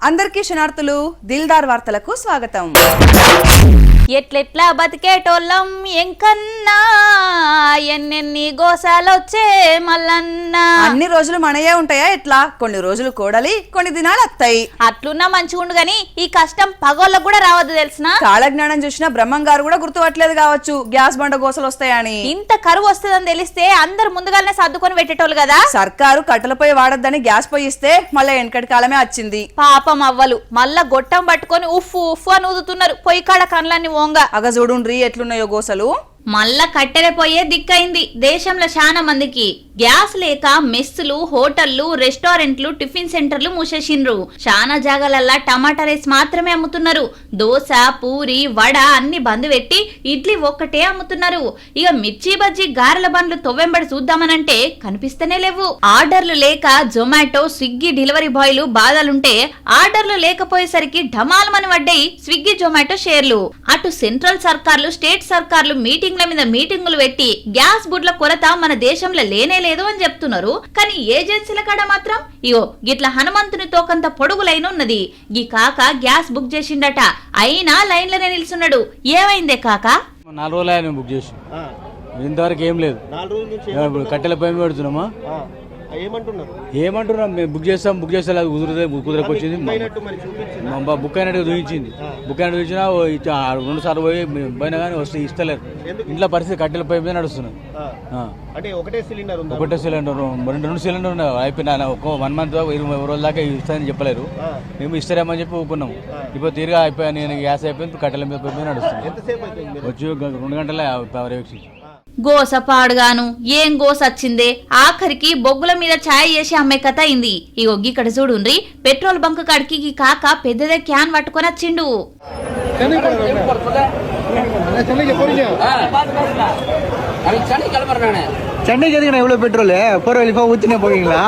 అందరికీ శనార్థులు దిల్దార్ వార్తలకు స్వాగతం. ఎట్లెట్లా బతికేటోళ్ళం ఎంకన్నా ఎన్నెన్ని గోసాలొచ్చే మల్లన్నా. అన్ని రోజులు మనయే ఉంటాయా? ఎట్లా కొన్ని రోజులు కోడలి కొన్ని దినాలు అత్తాయి. అట్లున్నా మంచిగుండు గాని ఈ కష్టం పగోళ్ళకు కూడా రావద్దు తెలిసిన. కాలజ్ఞానం చూసిన బ్రహ్మం గారు కూడా గుర్తుపట్టలేదు కావచ్చు గ్యాస్ బండ గోసలు వస్తాయని. ఇంత కరువు వస్తుందని తెలిస్తే అందరు ముందుగానే సర్దుకొని పెట్టేటోళ్ళు కదా. సర్కారు కట్టెల పొయ్యి వాడొద్దని గ్యాస్ పొయ్యి ఇస్తే మళ్ళీ వెనకటి కాలమే వచ్చింది. పాపం అవ్వలు మళ్ళా గొట్టం పట్టుకొని ఉఫ్ఫు ఉఫ్ఫు అని ఊదుతున్నారు. పొయ్యి కాడ కళ్ళని ఓంగ అగ చూడుండ్రి ఎట్లున్నాయో గోసలు. మళ్ళా కట్టెల పోయే దిక్కైంది దేశంలో చాలా మందికి. గ్యాస్ లేక మెస్సులు, హోటళ్లు, రెస్టారెంట్లు, టిఫిన్ సెంటర్లు మూసేసిండ్రు. చాలా జాగాలల్లా టమాటా రైస్ మాత్రమే అమ్ముతున్నారు. దోశ, పూరి, వడ అన్ని బంద్ పెట్టి ఇడ్లీ ఒక్కటే అమ్ముతున్నారు. ఇక మిర్చి బజ్జీ, గారెల బండ్లు తొవ్వెంబడి చూద్దామనంటే కనిపిస్తేనే లేవు. ఆర్డర్లు లేక జొమాటో, స్విగ్గీ డెలివరీ బాయ్లు బాధలుంటే ఆర్డర్లు లేకపోయేసరికి ఢమాలమని పడ్డాయి స్విగ్గీ, జొమాటో షేర్లు. అటు సెంట్రల్ సర్కార్లు, స్టేట్ సర్కార్లు మీటింగ్ల మీద మీటింగులు పెట్టి గ్యాస్ బుడ్ల కొరత మన దేశంలో లేనే లేదు అని చెప్తున్నారు. కానీ ఏజెన్సీల కాడ మాత్రం ఇగో గిట్ల హనుమంతుని తోకంత పొడుగు లైన్ ఉన్నది. ఈ కాక గ్యాస్ బుక్ చేసిండట, అయినా లైన్లోనే నిల్చున్నాడు. ఏమైందే కాక? 4 రోజులు బుక్ చేసి ఇంతవరకు ఏం లేదు. కట్టెల పై పెడుతున్నామా? ఏమంటున్నాం మేము బుక్ చేస్తాం అది కుదరకు వచ్చింది. బుక్ అయినట్టు చూపించింది. బుక్ అయినట్టు చూపించినా 2 సార్లు పోయినా కానీ వస్తే ఇస్తలేరు. ఇంట్లో పరిస్థితి కట్టెల పై మీద నడుస్తున్నాం. ఒకటే సిలిండర్ 2 సిలిండర్ ఉన్నాయి. అయిపోయినా ఒక 1 మంత్ 20 రోజుల దాకా ఇస్తారని చెప్పలేరు. మేము ఇస్తారేమని చెప్పి ఊకున్నాము. ఇప్పుడు తీరుగా అయిపోయా, నేను గ్యాస్ అయిపోయింది, కట్టెల మీద పై మీద నడుస్తున్నాను. వచ్చి 2 గంటలే పర్యవేక్షి. గోస పాడుగాను ఏం గోస వచ్చిందే. ఆఖరికి బొగ్గుల మీద ఛాయ్ చేసి అమ్మే కథ అయింది. ఇగో ఇక్కడ చూడుండ్రి, పెట్రోల్ బంక్ కాడికి ఈ కాక పెద్దదే క్యాన్ పట్టుకొని వచ్చిండు. சென்னைக்கு எதுக்கு இவ்வளவு பெட்ரோல் போற வழி ஊத்தினே போவீங்களா?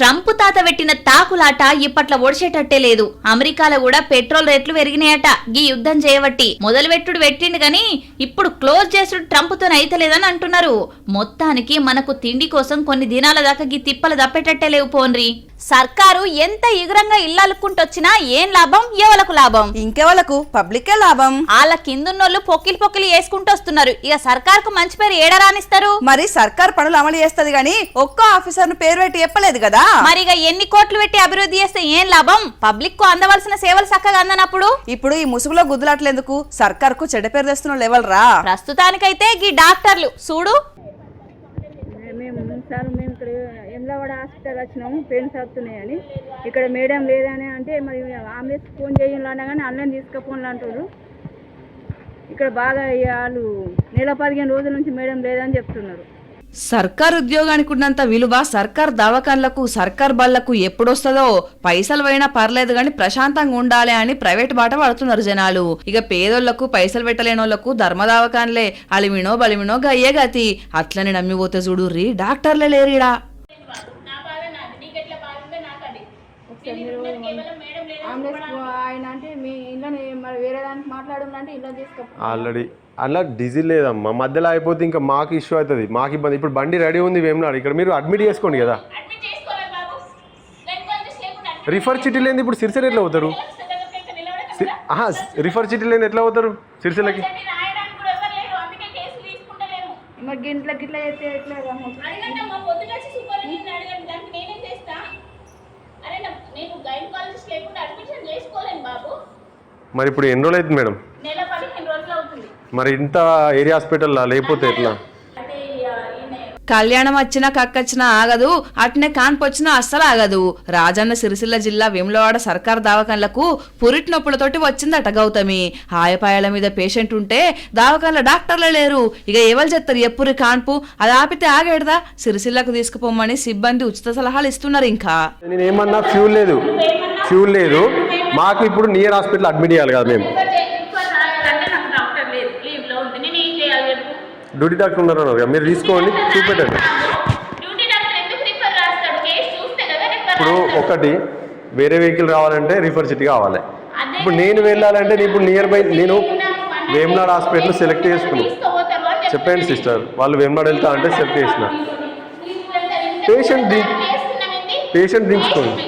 ట్రంప్ తాత పెట్టిన తాకులాట ఇప్పట్ల ఒడిచేటట్టే లేదు. అమెరికాలో కూడా పెట్రోల్ రేట్లు పెరిగినాయట. గీ యుద్ధం చేయబట్టి మొదలు పెట్టుడు పెట్టిండు గాని ఇప్పుడు క్లోజ్ చేసుడు ట్రంప్ తో అయితలేదని అంటున్నారు. మొత్తానికి మనకు తిండి కోసం కొన్ని దినాల దాకా గీ తిప్పలు దప్పేటట్టే లేవు. పోన్రి సర్కారు ఎంత ఇగురంగా ఇల్లాలుకుంటొచ్చినా ఏం లాభం? ఎవలకు లాభం? ఇంకెవలకు? పబ్లికే లాభం. వాళ్ళ కిందున్నోళ్ళు పొక్కిలి వేసుకుంటూ వస్తున్నారు. ఇక సర్కార్కు మంచి పేరు ఏడరానిస్తారు. మరి సర్కార్ పనులు అమలు చేస్తది గాని ఒక్క ఆఫీసర్ ను పేరు పెట్టి చెప్పలేదు కదా. మరి ఇక ఎన్ని కోట్లు పెట్టి అభివృద్ధి చేస్తే ఏం లాభం? పబ్లిక్ కు అందవలసిన సేవలు చక్కగా అందనప్పుడు ఇప్పుడు ఈ ముసుగులో గుద్దులాట్లేందుకు? సర్కార్ కు చెడ్డ పేరు తెస్తున్న లెవెల్ రా. ప్రస్తుతానికైతే గీ డాక్టర్లు చూడు. మేము ఇక్కడ ఎమ్లవాడ హాస్పిటల్ వచ్చినాము, పెయిన్స్ వస్తున్నాయని. ఇక్కడ మేడం లేదని అంటే మరి అంబులెన్స్ ఫోన్ చేయాలన్నా కానీ అన్నం తీసుకపోను అంటారు. ఇక్కడ బాగా వాళ్ళు 15 రోజుల నుంచి మేడం లేదని చెప్తున్నారు. సర్కార్ ఉద్యోగానికి ఉన్నంత విలువ సర్కార్ దవాఖాన్లకు, సర్కార్ బళ్లకు ఎప్పుడొస్తుందో? పైసలు పోయినా పర్లేదు గాని ప్రశాంతంగా ఉండాలి అని ప్రైవేట్ బాట పడుతున్నారు జనాలు. ఇక పేదోళ్లకు, పైసలు పెట్టలేనోళ్లకు ధర్మ దవాఖాన్లే అలిమినో బలిమినో గయ్యే గతి. అట్లని నమ్మిపోతే చూడుర్రి, డాక్టర్లే లేరీడా. ఆయన అంటే మీ ఇంట్లో వేరే దానికి మాట్లాడాలంటే ఇంట్లో తీసుకో. ఆల్రెడీ అలా డీజిల్ లేదమ్మా, మధ్యలో అయిపోతే ఇంకా మాకు ఇష్యూ అవుతుంది, మాకు ఇబ్బంది. ఇప్పుడు బండి రెడీ ఉంది వేమనాడు, ఇక్కడ మీరు అడ్మిట్ చేసుకోండి కదా. రిఫర్ చిట్టి లేని ఇప్పుడు సిరిసిల్ల ఎట్లా అవుతారు? రిఫర్ చిట్టి లేని ఎట్లా అవుతారు సిరిసిల్లకి? మరి ఇప్పుడు ఎన్ని రోజులు అవుతుంది మేడం? మరి ఇంత ఏరియా హాస్పిటల్ లేకపోతే ఎట్లా? కళ్యాణం వచ్చినా కక్కచ్చినా ఆగదు, అట్నే కాన్పొచ్చినా అస్సలు ఆగదు. రాజన్న సిరిసిల్ల జిల్లా వేములవాడ సర్కార్ దవాఖాన్లకు పురిటి నొప్పులతోటి వచ్చిందట గౌతమి. హాయపాయాల మీద పేషెంట్ ఉంటే దవాఖాన్ల డాక్టర్లే లేరు. ఇక ఎవరు చెప్తారు ఎప్పురి కాన్పు? అది ఆపితే ఆగేడదా? సిరిసిల్లకు తీసుకుపోమని సిబ్బంది ఉచిత సలహాలు ఇస్తున్నారు. ఇంకా నేనేమన్నా ఫ్యూల్ లేదు మాకు ఇప్పుడు నియర్ హాస్పిటల్ అడ్మిట్ చేయాలి కదా మేము. డ్యూటీ డాక్టర్ ఉన్నారు, మీరు తీసుకోండి, చూపెట్టండి. ఇప్పుడు ఒకటి వేరే వెహికల్ రావాలంటే రిఫర్ సిటీ కావాలి. ఇప్పుడు నేను వెళ్ళాలంటే ఇప్పుడు నియర్ బై నేను వేమనాడ్ హాస్పిటల్ సెలెక్ట్ చేసుకున్నాను. చెప్పండి సిస్టర్, వాళ్ళు వేమనాడ్ వెళ్తా అంటే సెలెక్ట్ చేసిన పేషెంట్ దించుకోండి.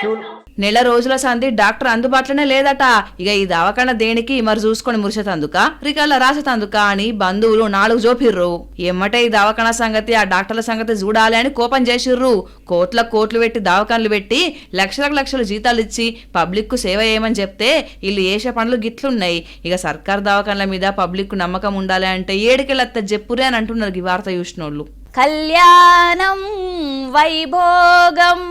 ఫ్యూల్ నెల రోజుల సంధి డాక్టర్ అందుబాటులోనే లేదట. ఇక ఈ దవాఖాన దేనికి మరి చూసుకొని మురిసేతందుక రికార్డుల రాసేతందుక అని బంధువులు 4 జోపిర్రు. ఎమ్మటే ఈ దవాఖాన సంగతి ఆ డాక్టర్ల సంగతి చూడాలి అని కోపం చేసిర్రు. కోట్లు పెట్టి దవాఖాన్లు పెట్టి లక్షలు జీతాలు ఇచ్చి పబ్లిక్ కు సేవ చేయమని చెప్తే వీళ్ళు చేసే పనులు గిట్లున్నాయి. ఇక సర్కార్ దవాఖాన్ల మీద పబ్లిక్ కు నమ్మకం ఉండాలి అంటే ఏడికెళ్ళత్త చెప్పురే అని అంటున్నారు ఈ వార్త చూసినోళ్ళు. కళ్యాణం వైభోగం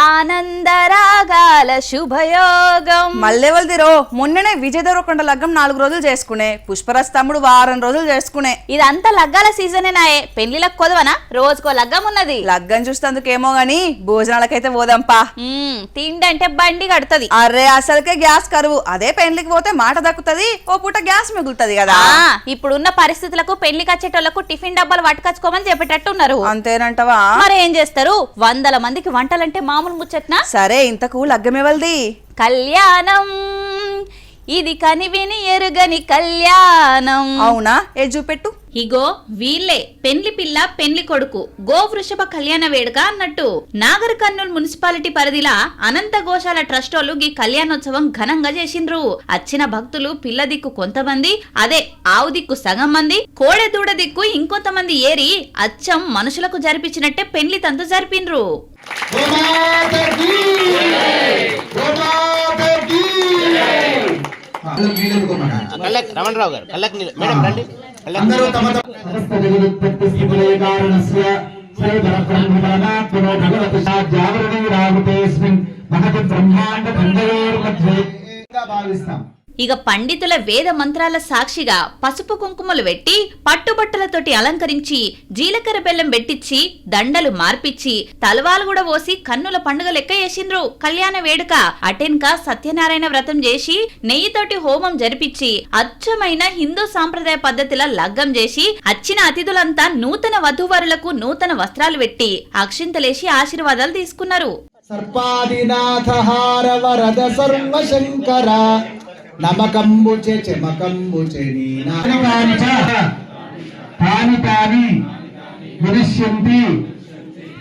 ఆనందరాగాల శుభయోగం. మల్లెవల్దిరో మొన్ననే విజయ్ దేవరకొండ లగ్గం 4 రోజులు చేసుకునే, పుష్పరాజ్ తమ్ముడు వారం రోజులు చేసుకునే. ఇదంతా లగ్గాల సీజనేనాయే, పెళ్లిలకు కొదవనా? రోజుకో లగ్గం ఉన్నది. లగ్గం చూస్తేందుకేమో గాని భోజనాలకైతే పోదాంపా. తిండంటే బండి కడుతుంది. అరే అసలుకే గ్యాస్ కరువు, అదే పెళ్లికి పోతే మాట దక్కుతుంది, ఓ పూట గ్యాస్ మిగులుతుంది కదా. ఇప్పుడున్న పరిస్థితులకు పెళ్లికి వచ్చేటోళ్లకు టిఫిన్ డబ్బాలు పట్టుకొచ్చుకోమని చెప్పేటట్టున్నారు. అంతేనంటవా? మరి ఏం చేస్తారు, 100 మందికి వంటలంటే మామూలు ముచ్చట్నా? సరే ఇంతకు లగ్గమేవల్ది? కళ్యాణం ఇది కనివిని ఎరుగని కళ్యాణం. అవునా? ఏ చూపెట్టు. ఇగో వీళ్ళే పెండ్లి పిల్ల పెండ్లి కొడుకు గో వృషభ కళ్యాణ వేడుక అన్నట్టు. నాగర్ కర్నూల్ మున్సిపాలిటీ పరిధిలా అనంత గోశాల ట్రస్ట్ వాళ్ళు ఈ కళ్యాణోత్సవం ఘనంగా చేసిండ్రు. వచ్చిన భక్తులు పిల్ల దిక్కు కొంతమంది, అదే ఆవు దిక్కు సగం మంది, కోడె దూడ దిక్కు ఇంకొంతమంది ఏరి అచ్చం మనుషులకు జరిపించినట్టే పెండ్లి తంతు జరిపిండ్రు. రమణరావు గారు మేడం రండి. ఇక పండితుల వేద మంత్రాల సాక్షిగా పసుపు కుంకుమలు పెట్టి పట్టుబట్టలతోటి అలంకరించి జీలకర్ర బెల్లం పెట్టించి దండలు మార్పిచ్చి తలవాలు కూడా పోసి కన్నుల పండుగ లెక్క చేసిండ్రు కళ్యాణ వేడుక. అటెన్క సత్యనారాయణ వ్రతం చేసి నెయ్యితోటి హోమం జరిపించి అచ్చమైన హిందూ సాంప్రదాయ పద్ధతిలో లగ్గం చేసి వచ్చిన అతిథులంతా నూతన వధూవరులకు నూతన వస్త్రాలు పెట్టి అక్షింతలేసి ఆశీర్వాదాలు తీసుకున్నారు. సర్పాదినాథహార వరద సర్వశంకర నమకంబుచే చెమకంబుచే నీనాని తాని మనుష్యంతి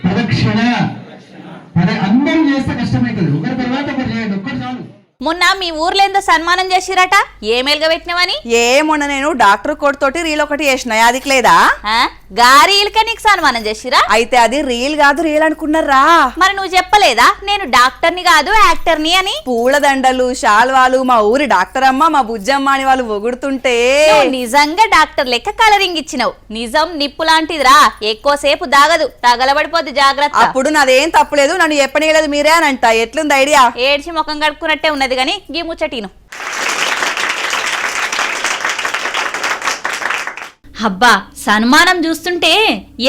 ప్రదక్షిణ అందరూ చేస్తే కష్టమైతుంది. ఒకరి తర్వాత ఒకరు చేయండి, ఒక్కరు చాలు. మొన్న మీ ఊర్లో ఏందో సన్మానం చేసిరట, ఏమేలుగా పెట్టినవని? మొన్న నేను డాక్టర్ కోట్ తోటి రీల్ ఒకటి చేసిన, అది లేదా గారీలకే నీకు సన్మానం చేసిరా? అయితే అది రీల్ కాదు రీల్ అనుకున్నారా? మరి నువ్వు చెప్పలేదా నేను డాక్టర్ని కాదు యాక్టర్ని అని? పూలదండలు శాల్వాలు మా ఊరి డాక్టర్ అమ్మ మా బుజ్జమ్మ అని వాళ్ళు పొగుడుతుంటే నిజంగా డాక్టర్ లెక్క కలరింగ్ ఇచ్చినావు. నిజం నిప్పు లాంటిదిరా, ఎక్కువసేపు దాగదు, తగలబడిపోద్ది, జాగ్రత్త. అప్పుడు నాదేం తప్పులేదు, నన్ను చెప్పనీయలేదు మీరే అని అంట. ఎట్లుంది ఐడియా? ఏడ్చి ముఖం కడుక్కున్నట్టే ఉన్నది గాని గీ ముచ్చటీను. అబ్బా సన్మానం చూస్తుంటే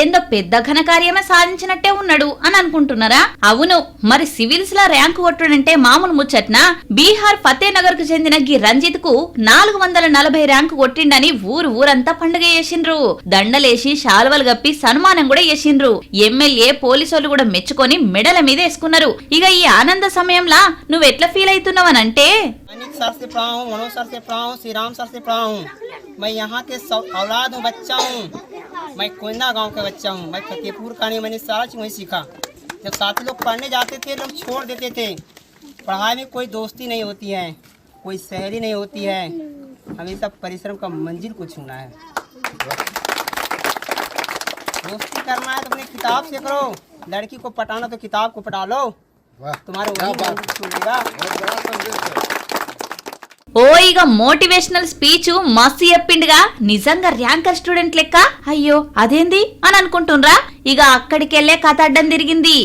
ఏందో పెద్ద ఘనకార్యమే సాధించినట్టే ఉన్నాడు అని అనుకుంటున్నారా? అవును, మరి సివిల్స్ లా ర్యాంకు కొట్టుడంటే మామూలు ముచ్చట్నా? బీహార్ ఫతేనగర్ కు చెందిన గి రంజిత్ కు 440 ర్యాంకు కొట్టిండని ఊరంతా పండుగ చేసిండ్రు. దండలేసి శాల్వలు గప్పి సన్మానం కూడా చేసిండ్రు. ఎమ్మెల్యే పోలీసులు కూడా మెచ్చుకొని మెడల మీద వేసుకున్నారు. ఇక ఈ ఆనంద సమయంలా నువ్వెట్లా ఫీల్ అవుతున్నావనంటే, सर से पढ़ा हूँ, मनोज सर से पढ़ा हूँ, श्री राम सर से पढ़ा हूँ। मैं यहाँ के औलाद हूँ, बच्चा हूँ। मैं कोयना गांव का बच्चा हूँ। मैं फतेहपुर कहानी मैंने सारा चीज़ वहीं सीखा। जब साथी लोग पढ़ने जाते थे, लोग छोड़ देते थे। पढ़ाई में कोई दोस्ती नहीं होती है, कोई सहेली नहीं होती है, हमेशा परिश्रम का मंजिल को छूना है। दोस्ती करना है तो अपनी किताब से करो, लड़की को पटाना तो किताब को पटा लो, तुम्हारे वही मंजिल छूटेगा। ఓ ఇక మోటివేషనల్ స్పీచ్ మస్తు చెప్పిండుగా, నిజంగా ర్యాంకర్ స్టూడెంట్ లెక్క. అయ్యో అదేంది అని అనుకుంటుండ్రా? ఇక అక్కడికెళ్లే కథ అడ్డం తిరిగింది.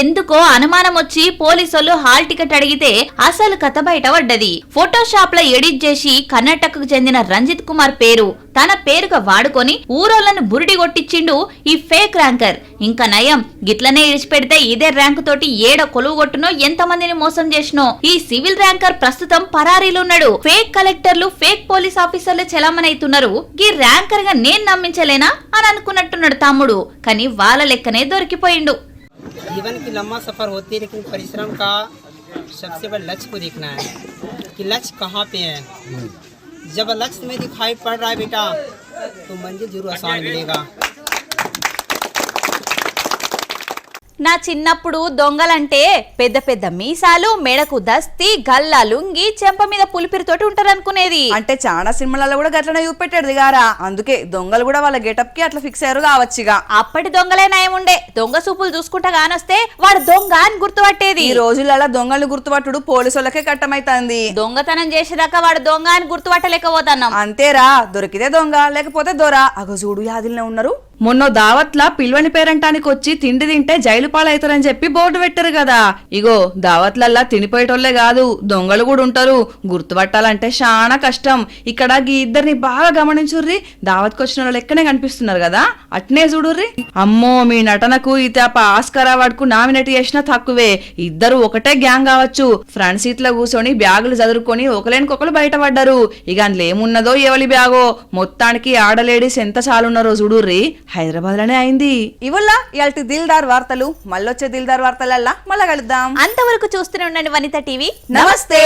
ఎందుకో అనుమానం వచ్చి పోలీసులు హాల్ టికెట్ అడిగితే అసలు కథ బయట పడ్డది. ఫోటోషాప్ లో ఎడిట్ చేసి కర్ణాటకకు చెందిన రంజిత్ కుమార్ పేరు తన పేరుగా వాడుకొని ఊరోళ్లను బురిడి కొట్టించిండు ఈ ఫేక్ ర్యాంకర్. ఇంకా నయం, గిట్లనే ఇడిచిపెడితే ఇదే ర్యాంకు తోటి ఏడ కొలువు కొట్టునో ఎంతమందిని మోసం చేసినో. ఈ సివిల్ ర్యాంకర్ ప్రస్తుతం పరారీలో ఉన్నాడు. ఫేక్ కలెక్టర్లు ఫేక్ పోలీస్ ఆఫీసర్లు చెలమనైతున్నారు. ఈ ర్యాంకర్ గా నేను నమ్మించలేనా అని అనుకున్నట్టున్నాడు తమ్ముడు. కానీ వాళ్ళ లెక్కనే దొరికిపోయిండు. जीवन की लंबा सफ़र होती है, लेकिन परिश्रम का सबसे बड़ा लक्ष्य को देखना है कि लक्ष्य कहाँ पे है। जब लक्ष्य में दिखाई पड़ रहा है बेटा, तो मंजिल जरूर आसान मिलेगा। నా చిన్నప్పుడు దొంగలంటే పెద్ద పెద్ద మీసాలు, మెడకు దస్తి, గల్లా లుంగి, చెంప మీద పులిపిరితోటి ఉంటారనుకునేది. అంటే చాలా సినిమాలలో కూడా గట్లనే చూపెట్టాడు దిగారా, అందుకే దొంగలు కూడా వాళ్ళ గెటప్ కి అట్లా ఫిక్స్ అయ్యారు కావచ్చుగా. అప్పటి దొంగలే నయం ఉండే, దొంగ సూపులు చూసుకుంటా గానొస్తే వాడు దొంగ అని గుర్తుపట్టేది. ఈ రోజులలో దొంగలు గుర్తుపట్టుడు పోలీసులకే కట్టమైతుంది. దొంగతనం చేసేదాకా వాడు దొంగ అని గుర్తుపట్టలేకపోతున్నాం. అంతేరా, దొరికితే దొంగ లేకపోతే దొర. అగో చూడు యాదిల్నే ఉన్నారు. మొన్న దావత్లా పిల్వని పేరంటానికి వచ్చి తిండి తింటే జైలు పాలవుతారని చెప్పి బోర్డు పెట్టారు కదా. ఇగో దావత్లల్లా తినిపోయేటోళ్లే కాదు, దొంగలు కూడా ఉంటారు. గుర్తుపట్టాలంటే చాలా కష్టం. ఇక్కడ ఈ ఇద్దరిని బాగా గమనించుర్రి. దావత్కి వచ్చిన వాళ్ళు లెక్కనే కనిపిస్తున్నారు కదా, అట్నే చూడుర్రి. అమ్మో, మీ నటనకు ఈ తేప ఆస్కార్ అవార్డుకు నామినేట్ చేసినా తక్కువే. ఇద్దరు ఒకటే గ్యాంగ్ కావచ్చు. ఫ్రంట్ సీట్ లో కూర్చొని బ్యాగులు చదురుకొని ఒకలేనికొకరు బయటపడ్డారు. ఇక అందులో ఏమున్నదో ఎవలి బ్యాగో, మొత్తానికి ఆడలేడీస్ ఎంత చాలున్నారో చూడుర్రి. హైదరాబాద్ లోనే అయింది. ఇవల్ల ఇయాల్టి దిల్దార్ వార్తలు. మళ్ళొచ్చే దిల్దార్ వార్తలల్లా మళ్ళా కలుద్దాం. అంతవరకు చూస్తూనే ఉండండి వనిత టీవీ. నమస్తే.